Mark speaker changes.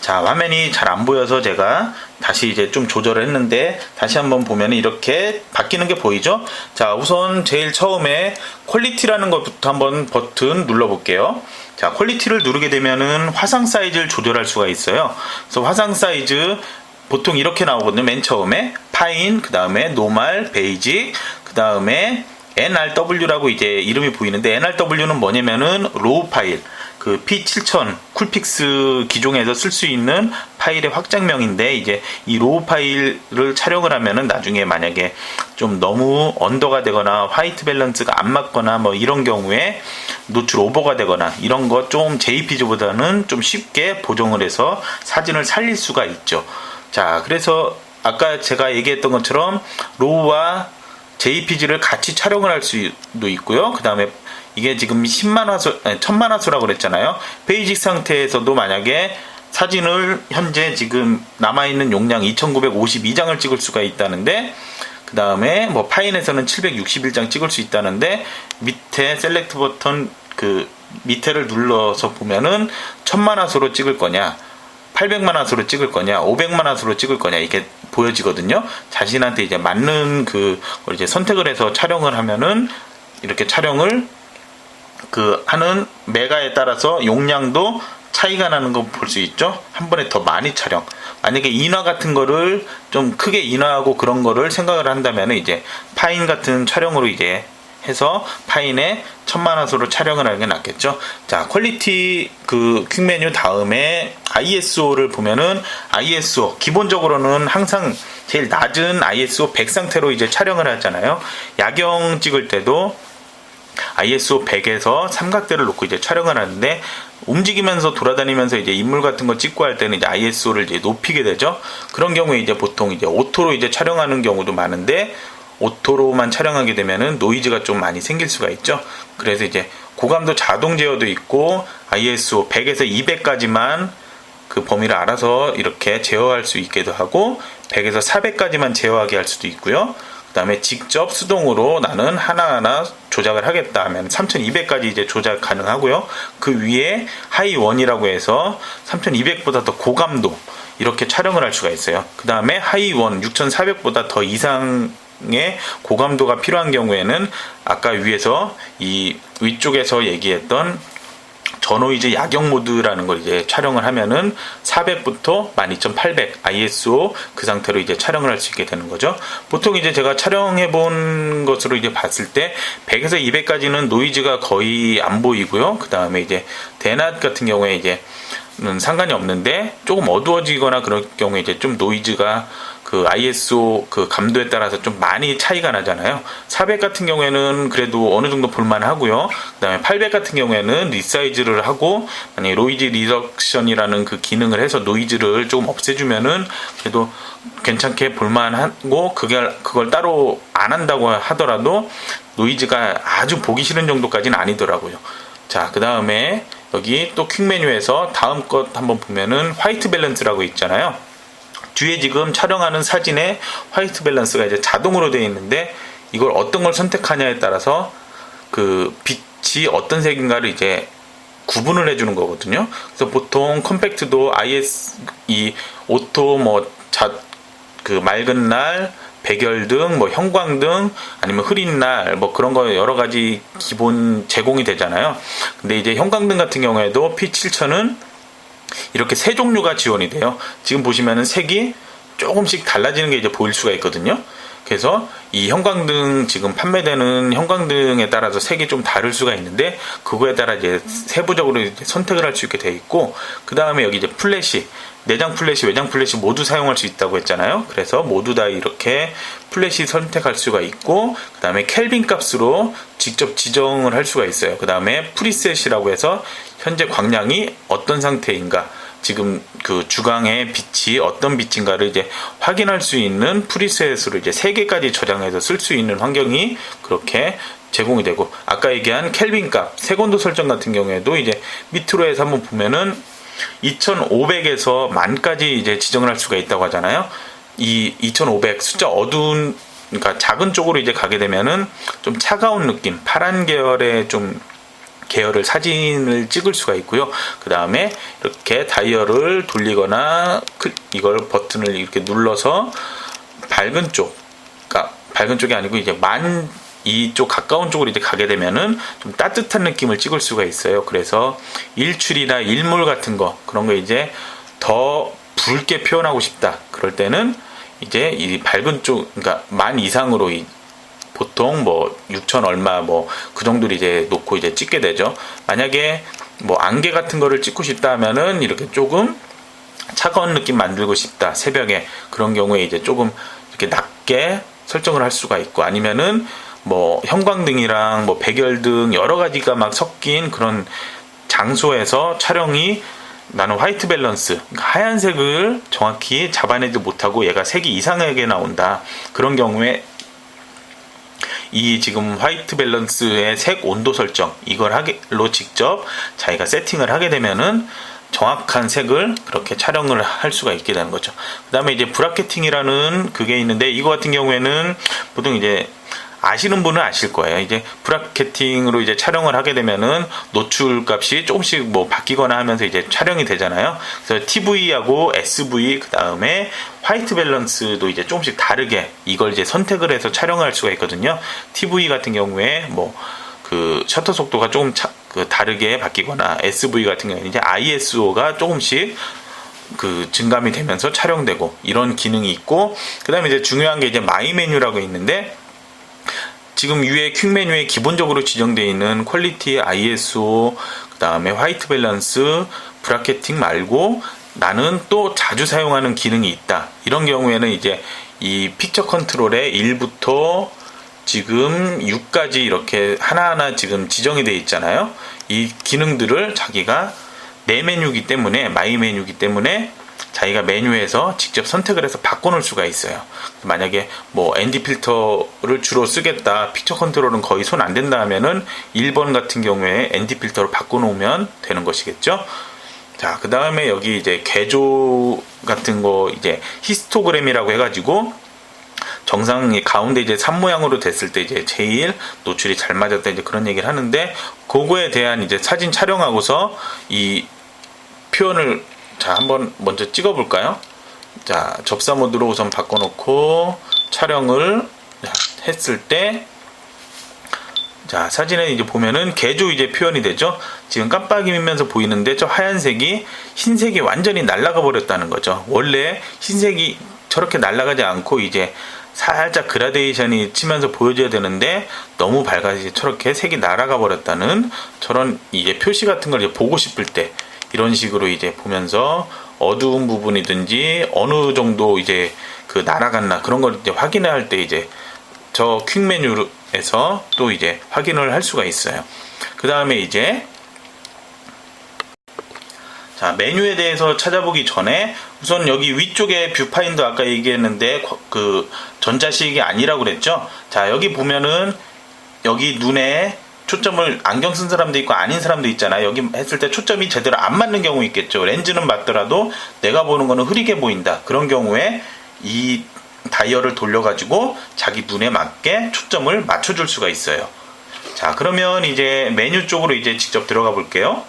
Speaker 1: 자, 화면이 잘 안 보여서 제가 다시 이제 좀 조절을 했는데, 다시 한번 보면 이렇게 바뀌는 게 보이죠? 자, 우선 제일 처음에 퀄리티라는 것부터 한번 버튼 눌러볼게요. 자, 퀄리티를 누르게 되면은 화상 사이즈를 조절할 수가 있어요. 그래서 화상 사이즈 보통 이렇게 나오거든요. 맨 처음에 파인, 그 다음에 노말, 베이직, 그 다음에 NRW라고 이제 이름이 보이는데, NRW는 뭐냐면은 로우 파일, 그 P7000 쿨픽스 기종에서 쓸 수 있는 파일의 확장명인데, 이제 이 로우 파일을 촬영을 하면은 나중에 만약에 좀 너무 언더가 되거나 화이트 밸런스가 안 맞거나 뭐 이런 경우에 노출 오버가 되거나 이런 거 좀 JPG보다는 좀 쉽게 보정을 해서 사진을 살릴 수가 있죠. 자, 그래서 아까 제가 얘기했던 것처럼 로우와 JPG를 같이 촬영을 할 수도 있고요. 그 다음에 이게 지금 1000만 화소라고 그랬잖아요. 베이직 상태에서도 만약에 사진을 현재 지금 남아있는 용량 2952장을 찍을 수가 있다는데, 그 다음에 뭐 파인에서는 761장 찍을 수 있다는데, 밑에 셀렉트 버튼 그 밑에를 눌러서 보면은 1000만 화소로 찍을 거냐, 800만 화소로 찍을 거냐, 500만 화소로 찍을 거냐, 이게 보여지거든요. 자신한테 이제 맞는 그 이제 선택을 해서 촬영을 하면은 이렇게 촬영을 그 하는 메가에 따라서 용량도 차이가 나는 거 볼 수 있죠. 한 번에 더 많이 촬영. 만약에 인화 같은 거를 좀 크게 인화하고 그런 거를 생각을 한다면 이제 파인 같은 촬영으로 이제 해서 파인에 1000만 화소로 촬영을 하는 게 낫겠죠. 자, 퀄리티 그 퀵 메뉴 다음에 ISO를 보면은 ISO 기본적으로는 항상 제일 낮은 ISO 100 상태로 이제 촬영을 하잖아요. 야경 찍을 때도 ISO 100에서 삼각대를 놓고 이제 촬영을 하는데, 움직이면서 돌아다니면서 이제 인물 같은 거 찍고 할 때는 이제 ISO를 이제 높이게 되죠. 그런 경우에 이제 보통 이제 오토로 이제 촬영하는 경우도 많은데, 오토로만 촬영하게 되면은 노이즈가 좀 많이 생길 수가 있죠. 그래서 이제 고감도 자동 제어도 있고, ISO 100에서 200까지만 그 범위를 알아서 이렇게 제어할 수 있기도 하고, 100에서 400까지만 제어하게 할 수도 있고요. 그 다음에 직접 수동으로 나는 하나하나 조작을 하겠다 하면 3200까지 이제 조작 가능하고요. 그 위에 하이 원이라고 해서 3200보다 더 고감도 이렇게 촬영을 할 수가 있어요. 그 다음에 하이 원 6400보다 더 이상의 고감도가 필요한 경우에는 아까 위에서 이 위쪽에서 얘기했던 저노이즈 야경 모드라는 걸 이제 촬영을 하면은 400부터 12800 ISO 그 상태로 이제 촬영을 할 수 있게 되는 거죠. 보통 이제 제가 촬영해 본 것으로 이제 봤을 때 100에서 200까지는 노이즈가 거의 안 보이고요. 그 다음에 이제 대낮 같은 경우에 이제 상관이 없는데, 조금 어두워지거나 그럴 경우에 이제 좀 노이즈가 그 ISO 그 감도에 따라서 좀 많이 차이가 나잖아요. 400 같은 경우에는 그래도 어느 정도 볼만 하고요. 그 다음에 800 같은 경우에는 리사이즈를 하고, 만약에 노이즈 리덕션이라는 그 기능을 해서 노이즈를 조금 없애주면은 그래도 괜찮게 볼만하고, 그걸 따로 안 한다고 하더라도 노이즈가 아주 보기 싫은 정도까지는 아니더라고요. 자, 그 다음에 여기 또 퀵 메뉴에서 다음 것 한번 보면은 화이트 밸런스라고 있잖아요. 뒤에 지금 촬영하는 사진에 화이트 밸런스가 이제 자동으로 되어 있는데, 이걸 어떤 걸 선택하냐에 따라서 그 빛이 어떤 색인가를 이제 구분을 해주는 거거든요. 그래서 보통 컴팩트도 이 오토 그 맑은 날, 백열등, 뭐 형광등, 아니면 흐린 날, 뭐 그런 거 여러 가지 기본 제공이 되잖아요. 근데 이제 형광등 같은 경우에도 P7000은 이렇게 세 종류가 지원이 돼요. 지금 보시면은 색이 조금씩 달라지는 게 이제 보일 수가 있거든요. 그래서 이 형광등, 지금 판매되는 형광등에 따라서 색이 좀 다를 수가 있는데, 그거에 따라 이제 세부적으로 이제 선택을 할 수 있게 돼 있고, 그 다음에 여기 이제 플래시, 내장 플래시, 외장 플래시 모두 사용할 수 있다고 했잖아요. 그래서 모두 다 이렇게 플래시 선택할 수가 있고, 그 다음에 켈빈 값으로 직접 지정을 할 수가 있어요. 그 다음에 프리셋이라고 해서 현재 광량이 어떤 상태인가, 지금 그 주광의 빛이 어떤 빛인가를 이제 확인할 수 있는 프리셋으로 이제 3개까지 저장해서 쓸 수 있는 환경이 그렇게 제공이 되고, 아까 얘기한 켈빈 값, 색온도 설정 같은 경우에도 이제 밑으로 해서 한번 보면은 2500에서 10,000까지 이제 지정을 할 수가 있다고 하잖아요. 이 2500 숫자 어두운, 그러니까 작은 쪽으로 이제 가게 되면은 좀 차가운 느낌, 파란 계열의 좀 계열을 사진을 찍을 수가 있고요. 그 다음에 이렇게 다이얼을 돌리거나 이걸 버튼을 이렇게 눌러서 밝은 쪽, 그러니까 밝은 쪽이 아니고 이제 이쪽 가까운 쪽으로 이제 가게 되면은 좀 따뜻한 느낌을 찍을 수가 있어요. 그래서 일출이나 일몰 같은 거, 그런 거 이제 더 붉게 표현하고 싶다. 그럴 때는 이제 이 밝은 쪽, 그러니까 10,000 이상으로 보통 뭐 6,000 얼마 뭐 그 정도를 이제 놓고 이제 찍게 되죠. 만약에 뭐 안개 같은 거를 찍고 싶다 하면은 이렇게 조금 차가운 느낌 만들고 싶다, 새벽에, 그런 경우에 이제 조금 이렇게 낮게 설정을 할 수가 있고, 아니면은 뭐 형광등이랑 뭐 백열등 여러 가지가 막 섞인 그런 장소에서 촬영이, 나는 화이트 밸런스, 그러니까 하얀색을 정확히 잡아내지 못하고 얘가 색이 이상하게 나온다. 그런 경우에 이 지금 화이트 밸런스의 색 온도 설정, 이걸로 직접 자기가 세팅을 하게 되면은 정확한 색을 그렇게 촬영을 할 수가 있게 되는 거죠. 그 다음에 이제 브라켓팅이라는 그게 있는데, 이거 같은 경우에는 보통 이제 아시는 분은 아실 거예요. 이제 브라켓팅으로 이제 촬영을 하게 되면은 노출 값이 조금씩 뭐 바뀌거나 하면서 이제 촬영이 되잖아요. 그래서 TV하고 SV, 그 다음에 화이트 밸런스도 이제 조금씩 다르게 이걸 이제 선택을 해서 촬영할 수가 있거든요. TV 같은 경우에 뭐 그 셔터 속도가 조금 다르게 바뀌거나, SV 같은 경우는 이제 ISO가 조금씩 그 증감이 되면서 촬영되고, 이런 기능이 있고, 그 다음에 이제 중요한 게 이제 마이 메뉴라고 있는데, 지금 위에 퀵 메뉴에 기본적으로 지정되어 있는 퀄리티, ISO, 그 다음에 화이트 밸런스, 브라켓팅 말고 나는 또 자주 사용하는 기능이 있다. 이런 경우에는 이제 이 픽처 컨트롤에 1부터 지금 6까지 이렇게 하나하나 지금 지정이 되어 있잖아요. 이 기능들을 자기가 내 메뉴이기 때문에, 마이 메뉴이기 때문에 자기가 메뉴에서 직접 선택을 해서 바꿔놓을 수가 있어요. 만약에 뭐 ND 필터를 주로 쓰겠다, 픽처 컨트롤은 거의 손 안 댄다 하면은 1번 같은 경우에 ND 필터로 바꿔놓으면 되는 것이겠죠. 자, 그 다음에 여기 이제 개조 같은 거, 이제 히스토그램이라고 해가지고 정상 가운데 이제 산 모양으로 됐을 때 이제 제일 노출이 잘 맞았다, 이제 그런 얘기를 하는데, 그거에 대한 이제 사진 촬영하고서 이 표현을, 자, 한번 먼저 찍어 볼까요? 자, 접사 모드로 우선 바꿔놓고 촬영을 했을 때, 자, 사진에 이제 보면은 개조 이제 표현이 되죠. 지금 깜빡이면서 보이는데 저 하얀색이 흰색이 완전히 날아가 버렸다는 거죠. 원래 흰색이 저렇게 날아가지 않고 이제 살짝 그라데이션이 치면서 보여줘야 되는데, 너무 밝아서 저렇게 색이 날아가 버렸다는, 저런 이제 표시 같은 걸 이제 보고 싶을 때 이런 식으로 이제 보면서 어두운 부분이든지 어느 정도 이제 그 날아갔나, 그런 걸 이제 확인을 할 때 이제 저 퀵 메뉴에서 또 이제 확인을 할 수가 있어요. 그 다음에 이제, 자, 메뉴에 대해서 찾아보기 전에 우선 여기 위쪽에 뷰파인더 아까 얘기했는데 그 전자식이 아니라고 그랬죠. 자, 여기 보면은 여기 눈에 초점을, 안경 쓴 사람도 있고 아닌 사람도 있잖아요. 여기 했을 때 초점이 제대로 안 맞는 경우 있겠죠. 렌즈는 맞더라도 내가 보는 거는 흐리게 보인다. 그런 경우에 이 다이얼을 돌려가지고 자기 눈에 맞게 초점을 맞춰줄 수가 있어요. 자, 그러면 이제 메뉴 쪽으로 이제 직접 들어가 볼게요.